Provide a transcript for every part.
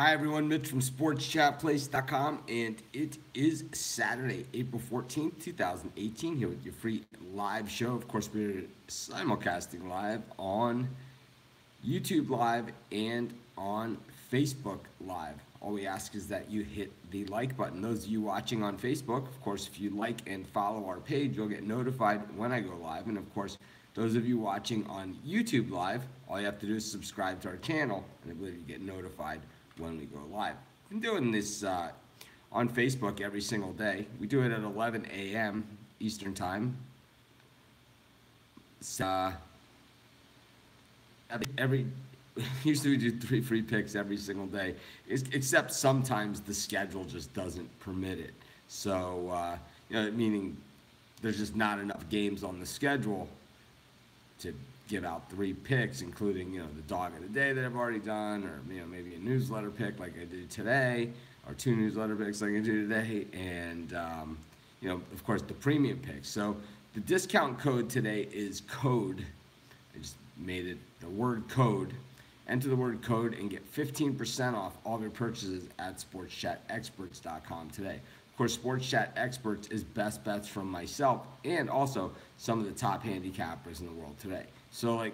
Hi everyone, Mitch from SportsChatPlace.com, and it is Saturday, April 14th, 2018, here with your free live show. Of course, we're simulcasting live on YouTube Live and on Facebook Live. All we ask is that you hit the like button. Those of you watching on Facebook, of course, if you like and follow our page, you'll get notified when I go live. And of course, those of you watching on YouTube Live, all you have to do is subscribe to our channel, and I believe you get notified when we go live. I've been doing this on Facebook every single day. We do it at 11 a.m. Eastern Time. So, every usually we do 3 free picks every single day, except sometimes the schedule just doesn't permit it. So, meaning there's just not enough games on the schedule to give out 3 picks, including the dog of the day that I've already done, or maybe a newsletter pick like I did today, or 2 newsletter picks like I did today, and of course the premium picks. So the discount code today is code. I just made it the word code. Enter the word code and get 15% off all of your purchases at SportsChatExperts.com today. Of course, Sports Chat Experts is best bets from myself and also some of the top handicappers in the world today. So,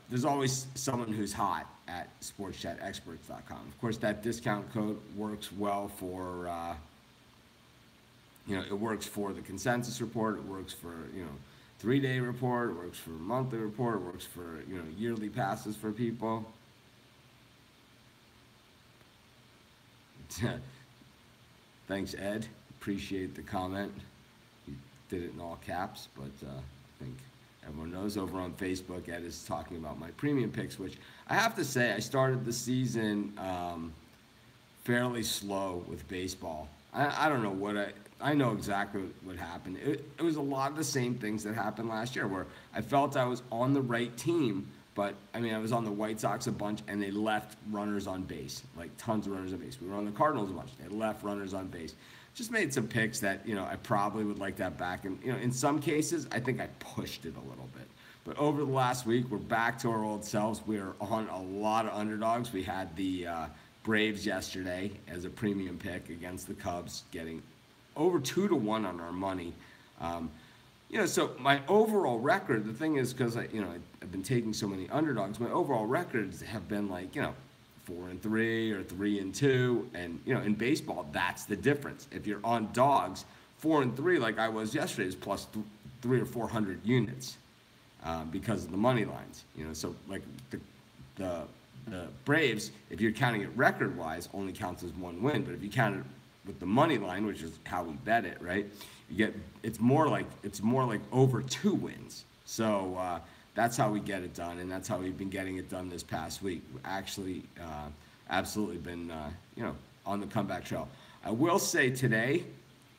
there's always someone who's hot at SportsChatExperts.com. Of course, that discount code works well for, it works for the consensus report. It works for, 3-day report. It works for monthly report. It works for, yearly passes for people. Thanks, Ed. Appreciate the comment. You did it in all caps, but I think everyone knows over on Facebook, Ed is talking about my premium picks, which I have to say I started the season fairly slow with baseball. I don't know what I know exactly what happened. It was a lot of the same things that happened last year, where I felt I was on the right team, but I was on the White Sox a bunch, and they left runners on base, like tons of runners on base. We were on the Cardinals a bunch. They left runners on base. Just made some picks that, I probably would like that back. And, in some cases, I think I pushed it a little bit. But over the last week, we're back to our old selves. We're on a lot of underdogs. We had the Braves yesterday as a premium pick against the Cubs, getting over 2-1 on our money. So my overall record, the thing is, because I've been taking so many underdogs, my overall records have been 4-3 or 3-2, and in baseball that's the difference. If you're on dogs, 4-3 like I was yesterday is plus 300 or 400 units because of the money lines. So like the Braves, if you're counting it record wise, only counts as 1 win, but if you count it with the money line, which is how we bet it, right? It's more like over 2 wins. So that's how we get it done, and that's how we've been getting it done this past week. We actually absolutely been on the comeback trail. I will say today,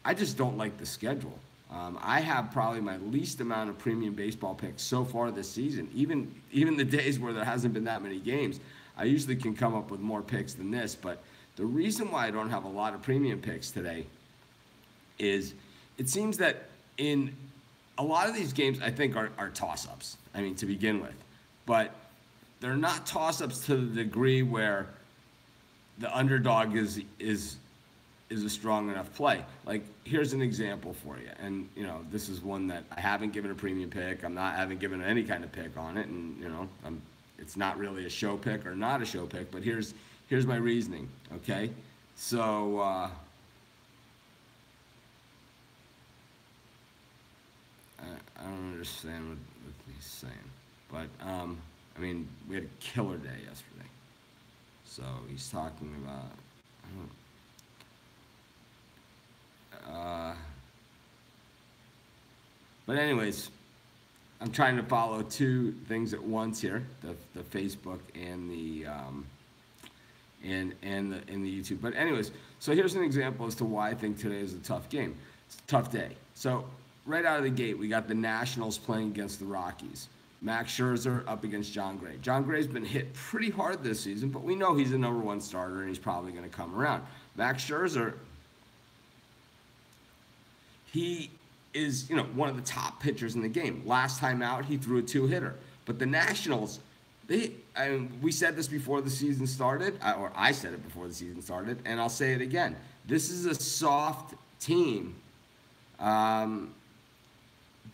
I just don't like the schedule. I have probably my least amount of premium baseball picks so far this season. Even the days where there hasn't been that many games, I usually can come up with more picks than this. But the reason why I don't have a lot of premium picks today is it seems that in a lot of these games, I think are toss-ups, to begin with. But they're not toss-ups to the degree where the underdog is a strong enough play. Like, here's an example for you. And, this is one that I haven't given a premium pick. Haven't given any kind of pick on it. And, it's not really a show pick or not a show pick. But here's my reasoning, okay? So, I don't understand what he's saying. But, we had a killer day yesterday. So he's talking about, but anyways, I'm trying to follow 2 things at once here: the Facebook and the and the YouTube. But anyways, so here's an example as to why I think today is a tough game. It's a tough day. So right out of the gate, we got the Nationals playing against the Rockies. Max Scherzer up against John Gray. John Gray's been hit pretty hard this season, but we know he's the number 1 starter, and he's probably going to come around. Max Scherzer, he is, one of the top pitchers in the game. Last time out, he threw a 2-hitter. But the Nationals, we said this before the season started, or I said it before the season started, and I'll say it again. This is a soft team.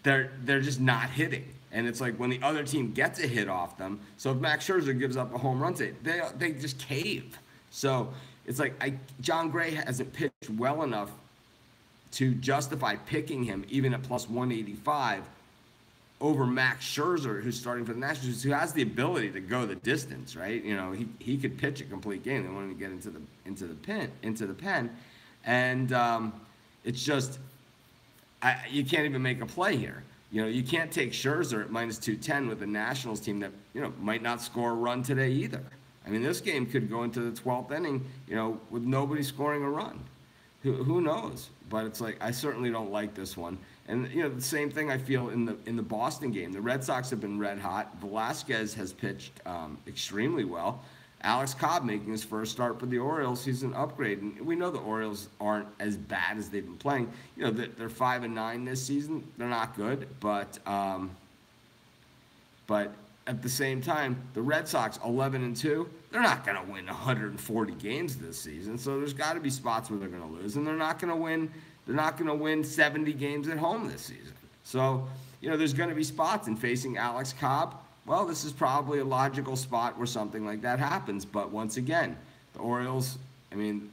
They're just not hitting. And it's like when the other team gets a hit off them, so if Max Scherzer gives up a home run, they just cave. So it's like John Gray hasn't pitched well enough to justify picking him even at plus 185 over Max Scherzer, who's starting for the Nationals, who has the ability to go the distance, right? You know, he could pitch a complete game. They wanted to get into the pen, and it's just you can't even make a play here. You know, you can't take Scherzer at minus 210 with the Nationals team that, you know, might not score a run today either. I mean, this game could go into the 12th inning, you know, with nobody scoring a run. Who knows? But it's like, I certainly don't like this one. And, you know, the same thing I feel in the Boston game. The Red Sox have been red hot. Velasquez has pitched extremely well. Alex Cobb making his first start for the Orioles. He's an upgrade. And we know the Orioles aren't as bad as they've been playing. You know, they're 5-9 this season. They're not good. But at the same time, the Red Sox, 11-2, they're not going to win 140 games this season. So there's got to be spots where they're going to lose. And they're not going to win 70 games at home this season. So, you know, there's going to be spots in facing Alex Cobb. Well, this is probably a logical spot where something like that happens. But once again, the Orioles, I mean,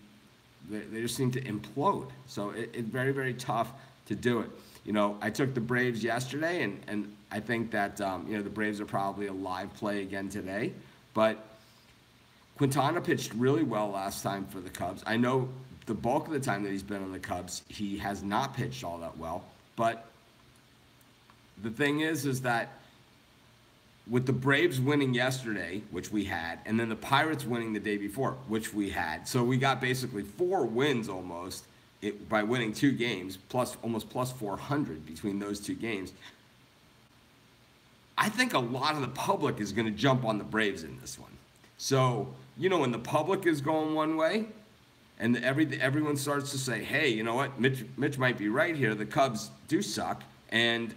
they just seem to implode. So it's very, very tough to do it. You know, I took the Braves yesterday, and I think that, you know, the Braves are probably a live play again today. But Quintana pitched really well last time for the Cubs. I know the bulk of the time that he's been on the Cubs, he has not pitched all that well. But the thing is that with the Braves winning yesterday, which we had, and then the Pirates winning the day before, which we had. So we got basically 4 wins almost by winning 2 games, almost plus 400 between those 2 games. I think a lot of the public is going to jump on the Braves in this one. So, you know, when the public is going one way and everyone starts to say, hey, you know what, Mitch might be right here. The Cubs do suck, and,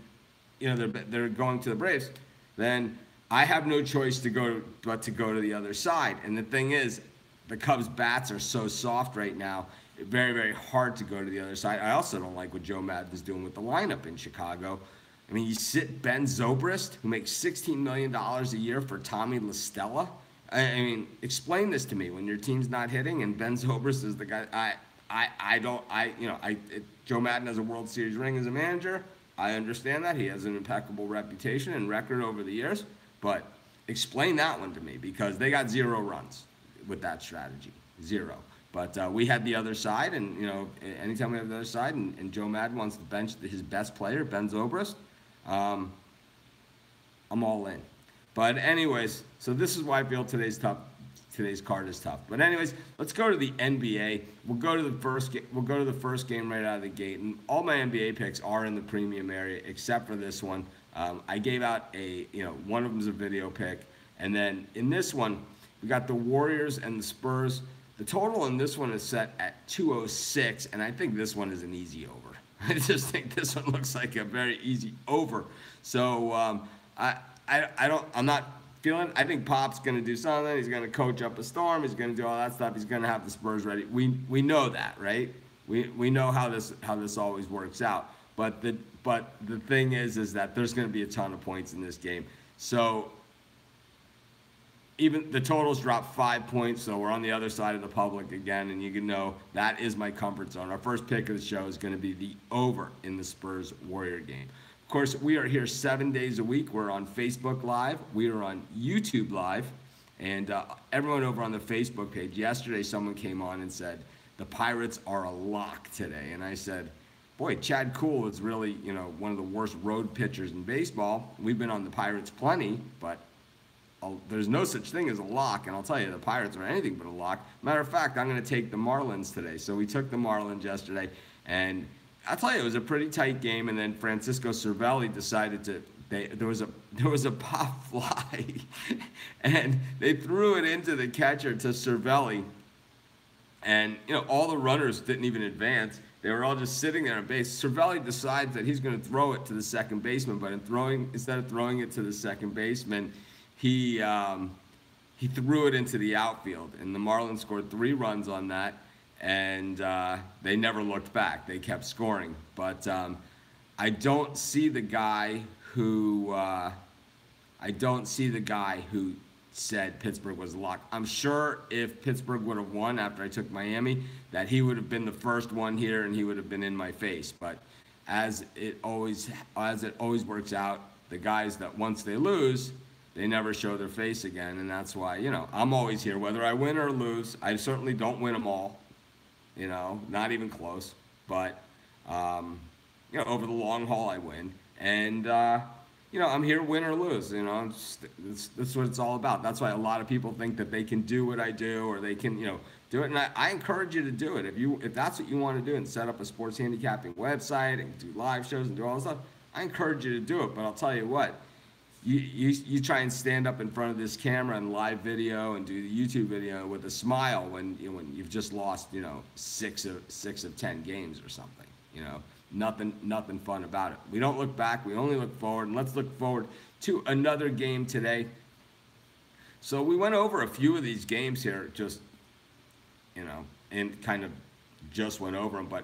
you know, they're going to the Braves. Then I have no choice but to go to the other side. And the thing is, the Cubs' bats are so soft right now, very, very hard to go to the other side. I also don't like what Joe Maddon's doing with the lineup in Chicago. I mean, you sit Ben Zobrist, who makes $16 million a year for Tommy La Stella. I mean, explain this to me when your team's not hitting and Ben Zobrist is the guy. Joe Maddon has a World Series ring as a manager. I understand that. He has an impeccable reputation and record over the years. But explain that one to me, because they got 0 runs with that strategy. 0. But we had the other side, and, you know, anytime we have the other side and Joe Maddon wants to bench his best player, Ben Zobrist, I'm all in. But anyways, so this is why I feel today's card is tough. But anyways, let's go to the NBA. We'll go to the first game right out of the gate, and all my NBA picks are in the premium area except for this one. I gave out one of them is a video pick, and then in this one we got the Warriors and the Spurs. The total in this one is set at 206, and I think this one is an easy over. I just think this one looks like a very easy over. So I'm not feeling. I think Pop's going to do something. He's going to coach up a storm. He's going to do all that stuff. He's going to have the Spurs ready. We know that, right? We know how this always works out. But the thing is that there's going to be a ton of points in this game. So even the totals dropped 5 points, so we're on the other side of the public again, and you can know that is my comfort zone. Our first pick of the show is going to be the over in the Spurs-Warrior game. Of course, we are here 7 days a week. We're on Facebook Live. We are on YouTube Live. And everyone over on the Facebook page, yesterday someone came on and said, the Pirates are a lock today. And I said, boy, Chad Kuhl is really, one of the worst road pitchers in baseball. We've been on the Pirates plenty, but there's no such thing as a lock, and I'll tell you, the Pirates are anything but a lock. Matter of fact, I'm going to take the Marlins today. So we took the Marlins yesterday, and I'll tell you, it was a pretty tight game, and then Francisco Cervelli decided there was a pop fly, and they threw it into the catcher to Cervelli, and, all the runners didn't even advance. They were all just sitting there on base. Cervelli decides that he's going to throw it to the second baseman, but instead of throwing it to the second baseman, he he threw it into the outfield, and the Marlins scored 3 runs on that, and they never looked back. They kept scoring, but I don't see the guy who said Pittsburgh was locked. I'm sure if Pittsburgh would have won after I took Miami, that he would have been the first one here and he would have been in my face. But as it always works out, the guys that once they lose, they never show their face again, and that's why, I'm always here whether I win or lose. I certainly don't win them all, not even close. But over the long haul, I win, and I'm here win or lose. That's what it's all about. That's why a lot of people think that they can do what I do, or they can, do it. And I encourage you to do it. If that's what you want to do and set up a sports handicapping website and do live shows and do all this stuff, I encourage you to do it. But I'll tell you what, you try and stand up in front of this camera and live video and do the YouTube video with a smile when you've just lost, 6 of 10 games or something. Nothing fun about it. We don't look back. We only look forward. And let's look forward to another game today. So we went over a few of these games here, just, and kind of just went over them. But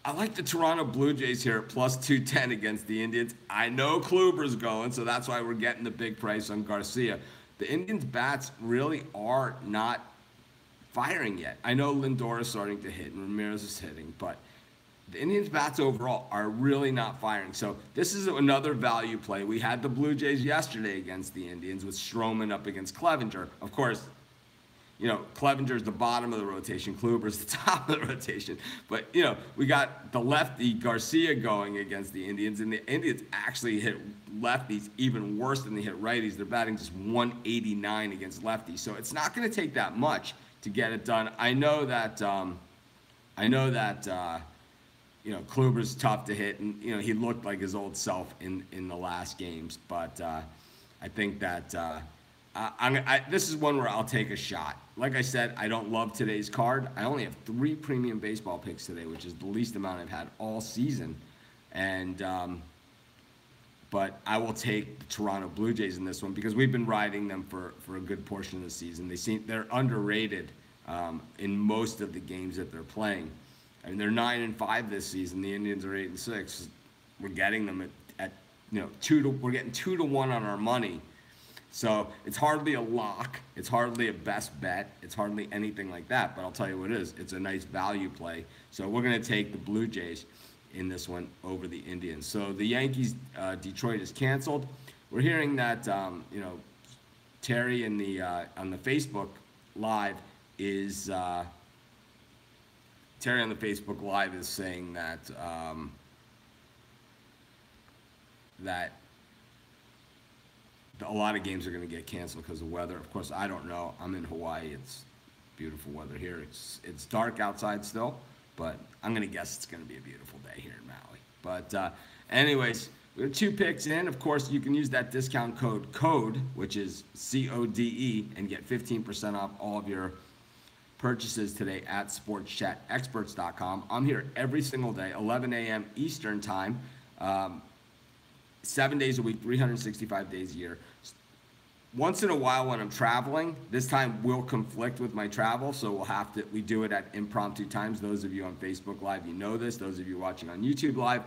I like the Toronto Blue Jays here at plus 210 against the Indians. I know Kluber's going, so that's why we're getting the big price on Garcia. The Indians' bats really are not firing yet. I know Lindor is starting to hit and Ramirez is hitting, but the Indians' bats overall are really not firing. So this is another value play. We had the Blue Jays yesterday against the Indians with Stroman up against Clevenger. Of course, Clevenger's the bottom of the rotation. Kluber's the top of the rotation. But, we got the lefty Garcia going against the Indians, and the Indians actually hit lefties even worse than they hit righties. They're batting just 189 against lefties. So it's not going to take that much to get it done. I know that Kluber's tough to hit, and he looked like his old self in the last games. But I think that this is one where I'll take a shot. Like I said, I don't love today's card. I only have 3 premium baseball picks today, which is the least amount I've had all season. And but I will take the Toronto Blue Jays in this one because we've been riding them for a good portion of the season. They're underrated in most of the games that they're playing. I mean, they're 9-5 this season. The Indians are 8-6. We're getting them at 2 to 1 on our money. So it's hardly a lock. It's hardly a best bet. It's hardly anything like that. But I'll tell you what it is. It's a nice value play. So we're going to take the Blue Jays in this one over the Indians. So the Yankees, Detroit is canceled. We're hearing that Terry in the on the Facebook Live is Terry on the Facebook Live is saying that that a lot of games are going to get canceled because of weather. Of course, I don't know. I'm in Hawaii. It's beautiful weather here. It's dark outside still, but I'm going to guess it's going to be a beautiful day here in Maui. But anyways, we have 2 picks in. Of course, you can use that discount code, which is CODE, and get 15% off all of your purchases today at sportschatexperts.com. I'm here every single day, 11 a.m. Eastern time, 7 days a week, 365 days a year. Once in a while when I'm traveling, this time will conflict with my travel, so we do it at impromptu times. Those of you on Facebook Live, you know this. Those of you watching on YouTube Live,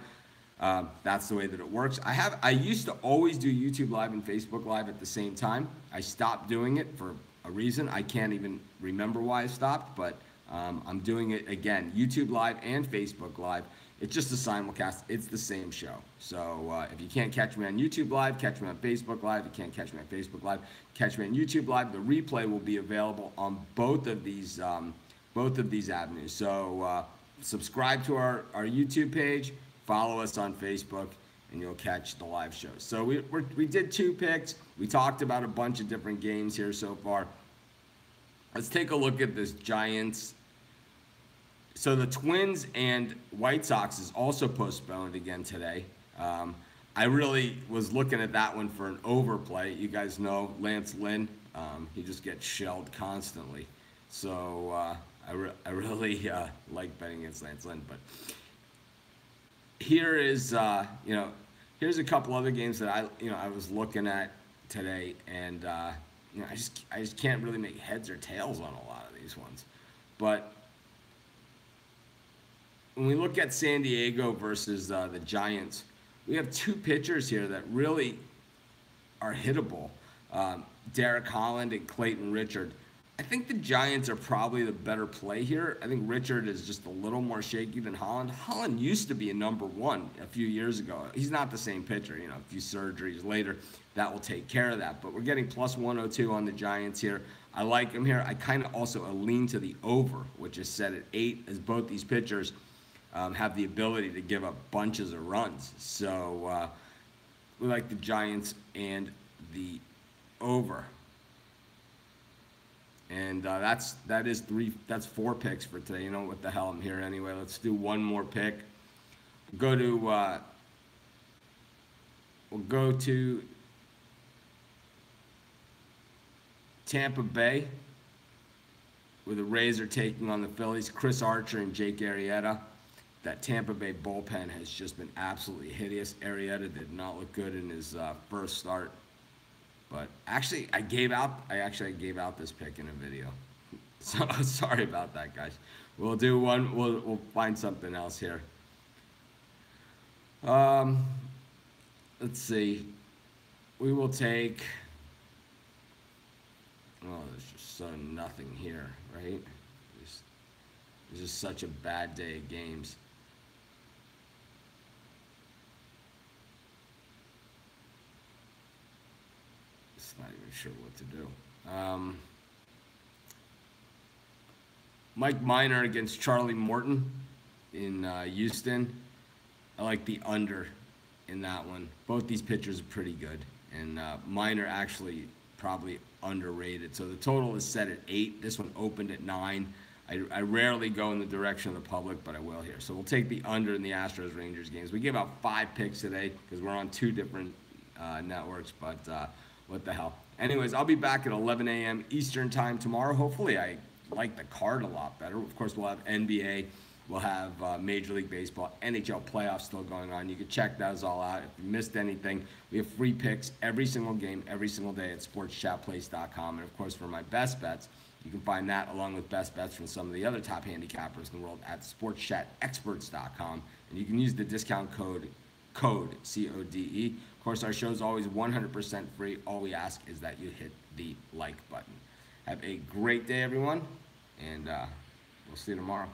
that's the way that it works. I used to always do YouTube Live and Facebook Live at the same time. I stopped doing it for a reason. I can't even remember why I stopped, but I'm doing it again. YouTube Live and Facebook Live. It's just a simulcast. It's the same show. So if you can't catch me on YouTube Live, catch me on Facebook Live. If you can't catch me on Facebook Live, catch me on YouTube Live. The replay will be available on both of these avenues. So subscribe to our YouTube page, follow us on Facebook, and you'll catch the live shows. So we did 2 picks. We talked about a bunch of different games here so far. Let's take a look at this Giants. So the Twins and White Sox is also postponed again today. I really was looking at that one for an overplay. You guys know Lance Lynn. He just gets shelled constantly. So I really like betting against Lance Lynn. But here is, here's a couple other games that I was looking at today, and I just can't really make heads or tails on a lot of these ones. But when we look at San Diego versus the Giants, we have two pitchers here that really are hittable. Derek Holland and Clayton Richard. I think the Giants are probably the better play here. I think Richard is just a little more shaky than Holland. Holland used to be a number one a few years ago. He's not the same pitcher. A few surgeries later, that will take care of that. But we're getting plus 102 on the Giants here. I like him here. I kind of also lean to the over, which is set at 8, as both these pitchers have the ability to give up bunches of runs. So we like the Giants and the over. And that's 4 picks for today. You know what the hell, I'm here anyway. Let's do one more pick. We'll go to Tampa Bay, where the Rays are taking on the Phillies. Chris Archer and Jake Arrieta. That Tampa Bay bullpen has just been absolutely hideous. Arrieta did not look good in his first start. But actually, I gave out this pick in a video. So sorry about that, guys. We'll do one. We'll find something else here. Let's see. We will take. Oh, there's just so nothing here, right? It's just such a bad day of games. Not even sure what to do. Mike Minor against Charlie Morton in Houston. I like the under in that one. Both these pitchers are pretty good, and Minor actually probably underrated. So the total is set at 8. This one opened at 9. I rarely go in the direction of the public, but I will here. So we'll take the under in the Astros-Rangers games. We gave out 5 picks today because we're on 2 different networks, but what the hell. Anyways, I'll be back at 11 a.m. Eastern time tomorrow. Hopefully I like the card a lot better. Of course, we'll have NBA. We'll have Major League Baseball, NHL playoffs still going on. You can check those all out. If you missed anything, we have free picks every single game, every single day at sportschatplace.com. And, of course, for my best bets, you can find that along with best bets from some of the other top handicappers in the world at sportschatexperts.com. And you can use the discount code CODE. Of course, our show is always 100% free. All we ask is that you hit the like button. Have a great day, everyone, and we'll see you tomorrow.